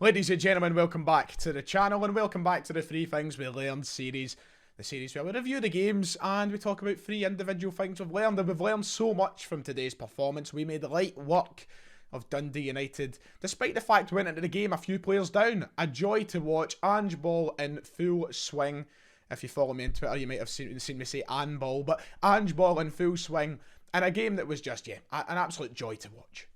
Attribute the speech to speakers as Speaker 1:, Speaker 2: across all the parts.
Speaker 1: Ladies and gentlemen, welcome back to the channel and welcome back to the Three Things We Learned series. The series where we review the games and we talk about three individual things we've learned, and we've learned so much from today's performance. We made light work of Dundee United, despite the fact we went into the game a few players down. A joy to watch. Ange Ball in full swing. If you follow me on Twitter, you might have seen me say Ange Ball, but Ange Ball in full swing in a game that was just, an absolute joy to watch.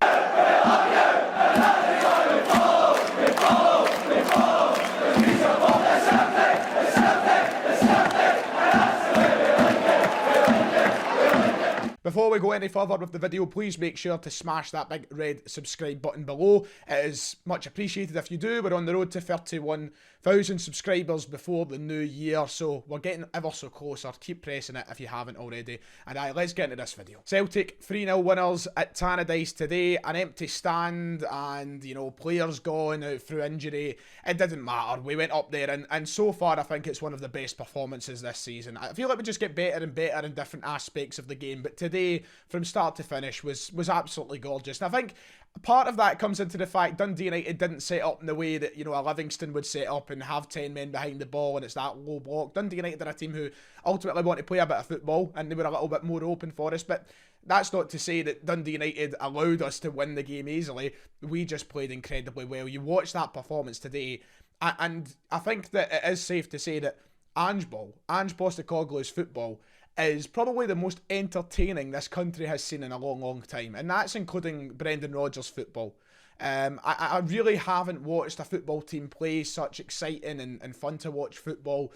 Speaker 1: Before we go any further with the video, please make sure to smash that big red subscribe button below. It is much appreciated if you do. We're on the road to 31,000 subscribers before the new year, so we're getting ever so closer. Keep pressing it if you haven't already. And let's get into this video. Celtic 3-0 winners at Tannadice today. An empty stand and, players gone out through injury. It didn't matter. We went up there and so far I think it's one of the best performances this season. I feel like we just get better and better in different aspects of the game, but today from start to finish was absolutely gorgeous. And I think part of that comes into the fact Dundee United didn't set up in the way that, a Livingston would set up and have 10 men behind the ball and it's that low block. Dundee United are a team who ultimately want to play a bit of football and they were a little bit more open for us, but that's not to say that Dundee United allowed us to win the game easily. We just played incredibly well. You watch that performance today and I think that it is safe to say that Ange Postecoglou's football is probably the most entertaining this country has seen in a long, long time. And that's including Brendan Rodgers' football. I really haven't watched a football team play such exciting and fun to watch football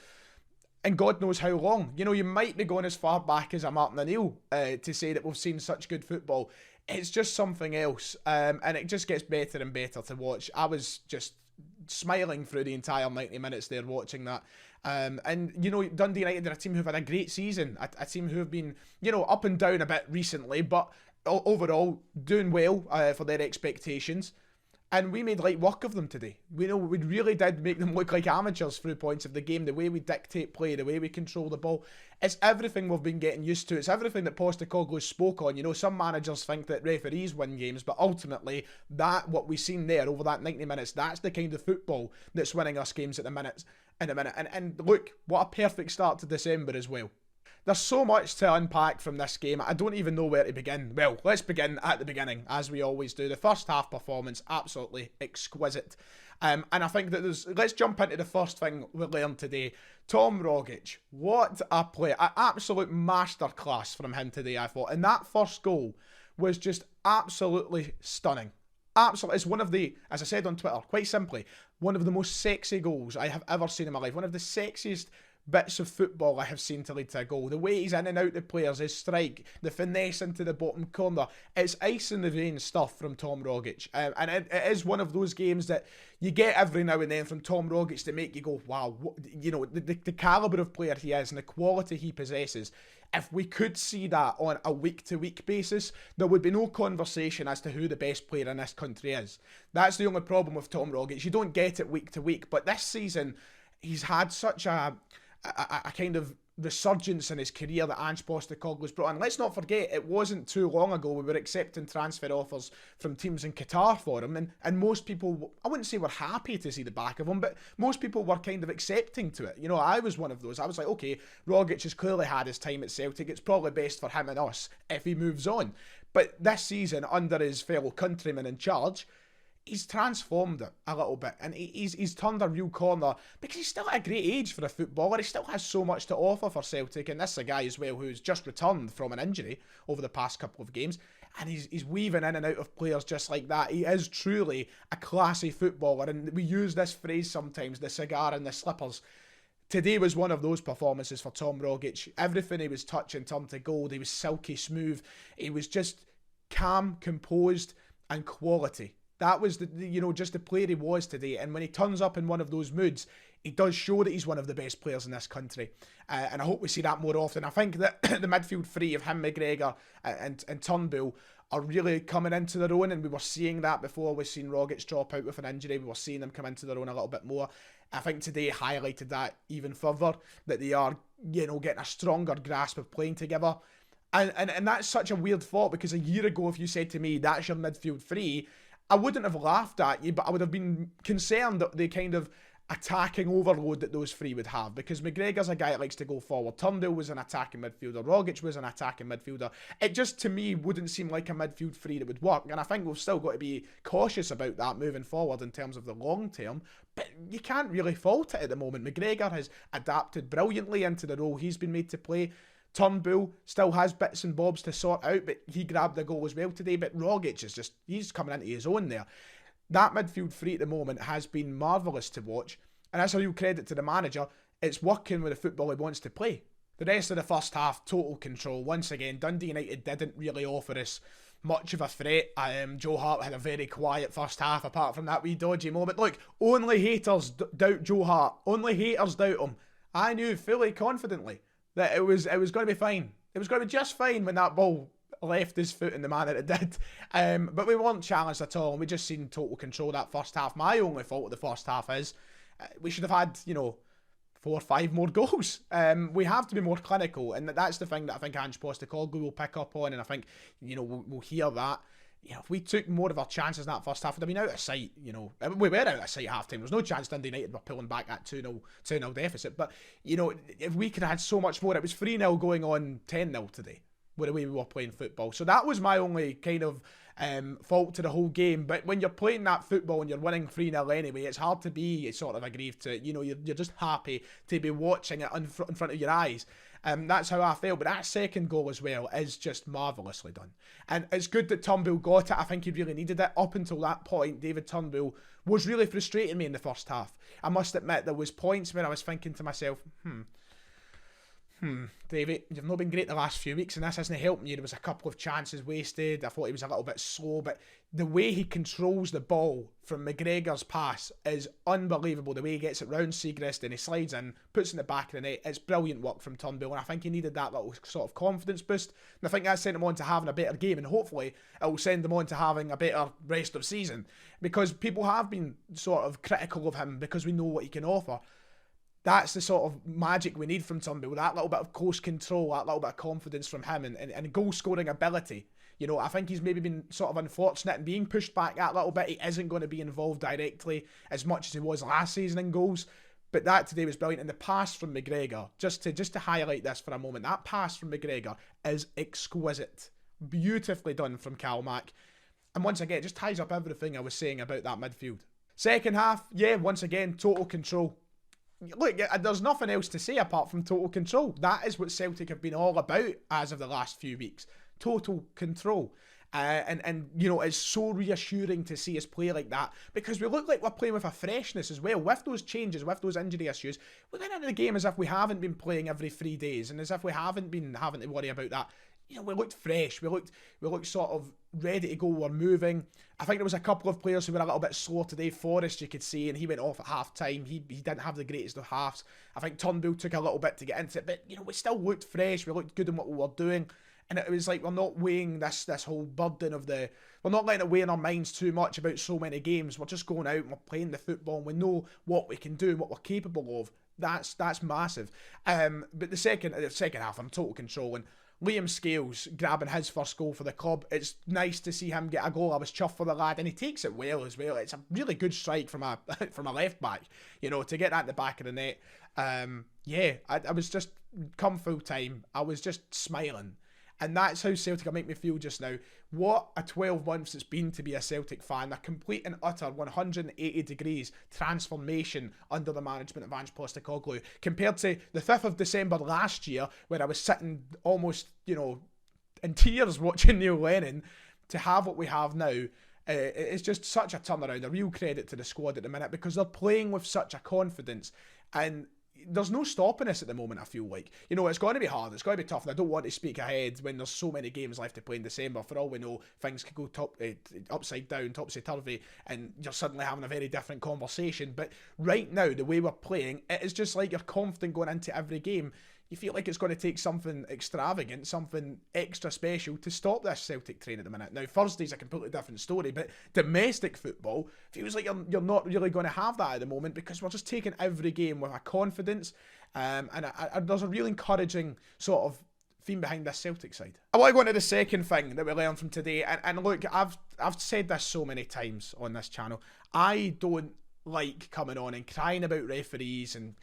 Speaker 1: and God knows how long. You might be going as far back as a Martin O'Neill to say that we've seen such good football. It's just something else. And it just gets better and better to watch. I was just smiling through the entire 90 minutes there watching that. And Dundee United are a team who've had a great season, a team who have been, up and down a bit recently, but overall doing well for their expectations. And we made light work of them today. We really did make them look like amateurs through points of the game. The way we dictate play, the way we control the ball. It's everything we've been getting used to. It's everything that Postecoglou spoke on. Some managers think that referees win games, but ultimately, what we've seen there over that 90 minutes, that's the kind of football that's winning us games in a minute. And look, what a perfect start to December as well. There's so much to unpack from this game, I don't even know where to begin. Well, let's begin at the beginning, as we always do. The first half performance, absolutely exquisite. And I think that let's jump into the first thing we learned today. Tom Rogic, what a play. An absolute masterclass from him today, I thought. And that first goal was just absolutely stunning. Absolutely. It's one of the, as I said on Twitter, quite simply, one of the most sexy goals I have ever seen in my life. One of the sexiest bits of football I have seen to lead to a goal. The way he's in and out the players, his strike, the finesse into the bottom corner. It's ice in the vein stuff from Tom Rogic. And it is one of those games that you get every now and then from Tom Rogic to make you go, wow, the calibre of player he is and the quality he possesses. If we could see that on a week-to-week basis, there would be no conversation as to who the best player in this country is. That's the only problem with Tom Rogic. You don't get it week-to-week, but this season, he's had such a kind of resurgence in his career that Ange Postecoglou's brought in. Let's not forget, it wasn't too long ago we were accepting transfer offers from teams in Qatar for him, and most people, I wouldn't say were happy to see the back of him, but most people were kind of accepting to it. I was one of those. I was like, okay, Rogic has clearly had his time at Celtic. It's probably best for him and us if he moves on. But this season, under his fellow countrymen in charge, he's transformed it a little bit and he's turned a real corner because he's still at a great age for a footballer. He still has so much to offer for Celtic, and this is a guy as well who's just returned from an injury over the past couple of games, and he's weaving in and out of players just like that. He is truly a classy footballer, and we use this phrase sometimes, the cigar and the slippers. Today was one of those performances for Tom Rogic. Everything he was touching turned to gold. He was silky smooth. He was just calm, composed, and quality. That was just the player he was today. And when he turns up in one of those moods, he does show that he's one of the best players in this country. And I hope we see that more often. I think that the midfield three of him, McGregor and Turnbull are really coming into their own. And we were seeing that before. We've seen Rogic drop out with an injury. We were seeing them come into their own a little bit more. I think today highlighted that even further, that they are, getting a stronger grasp of playing together. And that's such a weird thought, because a year ago, if you said to me, that's your midfield three, I wouldn't have laughed at you, but I would have been concerned that the kind of attacking overload that those three would have, because McGregor's a guy that likes to go forward. Turnbull was an attacking midfielder. Rogic was an attacking midfielder. It just, to me, wouldn't seem like a midfield three that would work, and I think we've still got to be cautious about that moving forward in terms of the long term, but you can't really fault it at the moment. McGregor has adapted brilliantly into the role he's been made to play. Turnbull still has bits and bobs to sort out, but he grabbed the goal as well today. But Rogic is just, he's coming into his own there. That midfield three at the moment has been marvellous to watch, and that's a real credit to the manager. It's working with the football he wants to play. The rest of the first half, total control. Once again, Dundee United didn't really offer us much of a threat. Joe Hart had a very quiet first half, apart from that wee dodgy moment. Look, only haters doubt Joe Hart. Only haters doubt him. I knew fully confidently that it was going to be fine. It was going to be just fine when that ball left his foot in the manner it did. But we weren't challenged at all, and we just seen total control that first half. My only fault with the first half is we should have had, 4 or 5 more goals. We have to be more clinical, and that's the thing that I think Ange Postecoglou will pick up on, and I think, we'll hear that. If we took more of our chances in that first half, we'd have been out of sight. We were out of sight at half time. There was no chance Dundee United were pulling back that 2-0 deficit. But, if we could have had so much more, it was 3-0 going on 10-0 today, with the way we were playing football. So that was my only kind of fault to the whole game. But when you're playing that football and you're winning 3-0 anyway, it's hard to be sort of aggrieved to it. You're just happy to be watching it in front of your eyes. That's how I felt. But that second goal as well is just marvellously done. And it's good that Turnbull got it. I think he really needed it. Up until that point, David Turnbull was really frustrating me in the first half. I must admit, there was points where I was thinking to myself, David, you've not been great the last few weeks, and this hasn't helping you. There was a couple of chances wasted. I thought he was a little bit slow, but the way he controls the ball from McGregor's pass is unbelievable. The way he gets it round Segrist and he slides in, puts it in the back of the net. It's brilliant work from Turnbull, and I think he needed that little sort of confidence boost, and I think that sent him on to having a better game, and hopefully it will send him on to having a better rest of season, because people have been sort of critical of him because we know what he can offer. That's the sort of magic we need from Turnbull, that little bit of close control, that little bit of confidence from him, and goal-scoring ability. I think he's maybe been sort of unfortunate in being pushed back that little bit. He isn't going to be involved directly as much as he was last season in goals, but that today was brilliant. And the pass from McGregor, just to highlight this for a moment, that pass from McGregor is exquisite. Beautifully done from Cal Mack. And once again, it just ties up everything I was saying about that midfield. Second half, once again, total control. Look, there's nothing else to say apart from total control. That is what Celtic have been all about as of the last few weeks. Total control. And it's so reassuring to see us play like that, because we look like we're playing with a freshness as well. With those changes, with those injury issues, we're going into the game as if we haven't been playing every 3 days, and as if we haven't been having to worry about that. We looked fresh. We looked sort of ready to go. We're moving. I think there was a couple of players who were a little bit slow today. Forrest, you could see, and he went off at half time. He didn't have the greatest of halves. I think Turnbull took a little bit to get into it, but we still looked fresh. We looked good in what we were doing, and it was like we're not weighing this whole burden of we're not letting it weigh in our minds too much about so many games. We're just going out and we're playing the football, and we know what we can do and what we're capable of. That's massive. But the second half, I'm total control, and Liam Scales grabbing his first goal for the club. It's nice to see him get a goal. I was chuffed for the lad, and he takes it well as well. It's a really good strike from a left back, to get that in the back of the net. I was just, come full time, I was just smiling. And that's how Celtic are making me feel just now. What a 12 months it's been to be a Celtic fan. A complete and utter 180 degrees transformation under the management of Ange Postecoglou, compared to the 5th of December last year, where I was sitting almost, in tears watching Neil Lennon, to have what we have now. It's just such a turnaround. A real credit to the squad at the minute, because they're playing with such a confidence, and there's no stopping us at the moment, I feel like. It's going to be hard, it's going to be tough, and I don't want to speak ahead when there's so many games left to play in December. For all we know, things could go upside down, topsy-turvy, and you're suddenly having a very different conversation. But right now, the way we're playing, it is just like you're confident going into every game. You feel like it's going to take something extravagant, something extra special to stop this Celtic train at the minute. Now, Thursday's a completely different story, but domestic football feels like you're not really going to have that at the moment, because we're just taking every game with a confidence, and there's a real encouraging sort of theme behind this Celtic side. I want to go into the second thing that we learned from today, and look, I've said this so many times on this channel. I don't like coming on and crying about referees and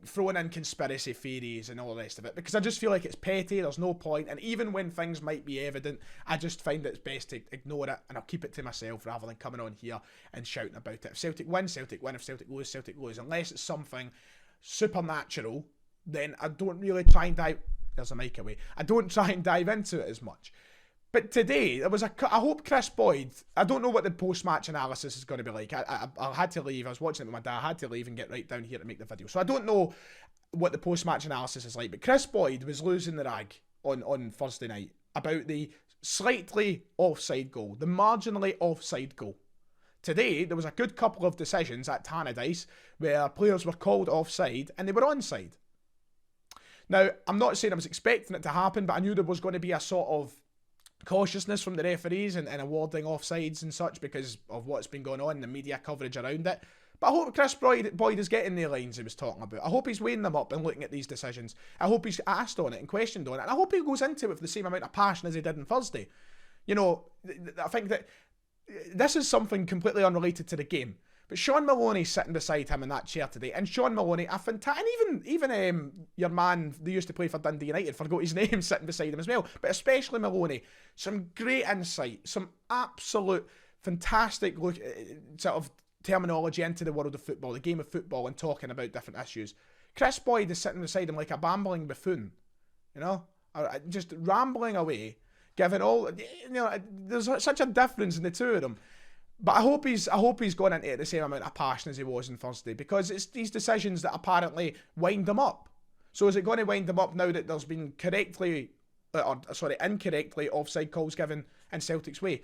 Speaker 1: throwing in conspiracy theories and all the rest of it, because I just feel like it's petty, there's no point, and even when things might be evident, I just find it's best to ignore it, and I'll keep it to myself rather than coming on here and shouting about it. If Celtic win, Celtic win. If Celtic lose, Celtic lose. Unless it's something supernatural, then I don't really try and dive... There's a mic away. I don't try and dive into it as much. But today, there was I hope Chris Boyd... I don't know what the post-match analysis is going to be like. I had to leave. I was watching it with my dad. I had to leave and get right down here to make the video. So I don't know what the post-match analysis is like. But Chris Boyd was losing the rag on Thursday night about the slightly offside goal. The marginally offside goal. Today, there was a good couple of decisions at Tannadice where players were called offside and they were onside. Now, I'm not saying I was expecting it to happen, but I knew there was going to be a sort of cautiousness from the referees and awarding offsides and such because of what's been going on, the media coverage around it. But I hope Chris Boyd is getting the lines he was talking about. I hope he's weighing them up and looking at these decisions. I hope he's asked on it and questioned on it. And I hope he goes into it with the same amount of passion as he did on Thursday. You know, I think that this is something completely unrelated to the game. But Sean Maloney's sitting beside him in that chair today. And Sean Maloney, and even your man who used to play for Dundee United, forgot his name, sitting beside him as well. But especially Maloney. Some great insight. Some absolute fantastic sort of terminology into the world of football, the game of football, and talking about different issues. Chris Boyd is sitting beside him like a bambling buffoon. You know? Just rambling away. Giving all... You know, there's such a difference in the two of them. But I hope he's gone into it the same amount of passion as he was on Thursday, because it's these decisions that apparently wind him up. So is it going to wind him up now that there's been incorrectly offside calls given in Celtic's way?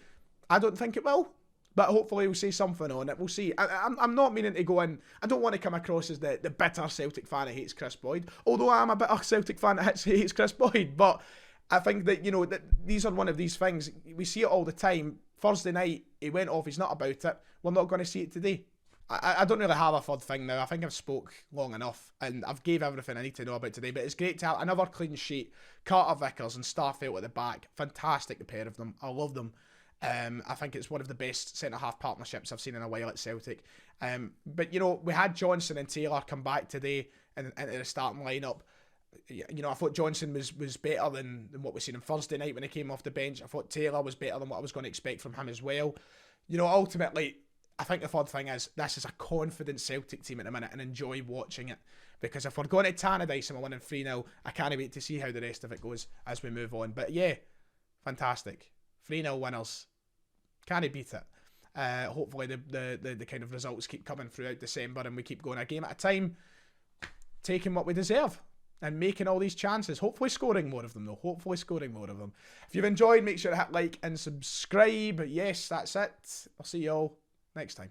Speaker 1: I don't think it will, but hopefully we'll say something on it. We'll see. I'm not meaning to go in. I don't want to come across as the bitter Celtic fan that hates Chris Boyd, although I am a bitter Celtic fan that hates Chris Boyd. But I think that, you know, that these are one of these things. We see it all the time. Thursday night, he went off, he's not about it. We're not going to see it today. I don't really have a third thing now. I think I've spoke long enough, and I've gave everything I need to know about today. But it's great to have another clean sheet. Carter Vickers and Starfelt at the back. Fantastic, the pair of them. I love them. I think it's one of the best centre-half partnerships I've seen in a while at Celtic. But, you know, we had Johnson and Taylor come back today in the starting lineup. You know, I thought Johnson was better than what we've seen on Thursday night when he came off the bench. I thought Taylor was better than what I was going to expect from him as well. You know, ultimately, I think the third thing is this is a confident Celtic team at the minute, and enjoy watching it. Because if we're going to Tannadice and we're winning 3-0, I can't wait to see how the rest of it goes as we move on. But yeah, fantastic. 3-0 winners. Can't beat it. Hopefully the kind of results keep coming throughout December and we keep going a game at a time, taking what we deserve. And making all these chances. Hopefully scoring more of them, though. Hopefully scoring more of them. If you've enjoyed, make sure to hit like and subscribe. Yes, that's it. I'll see you all next time.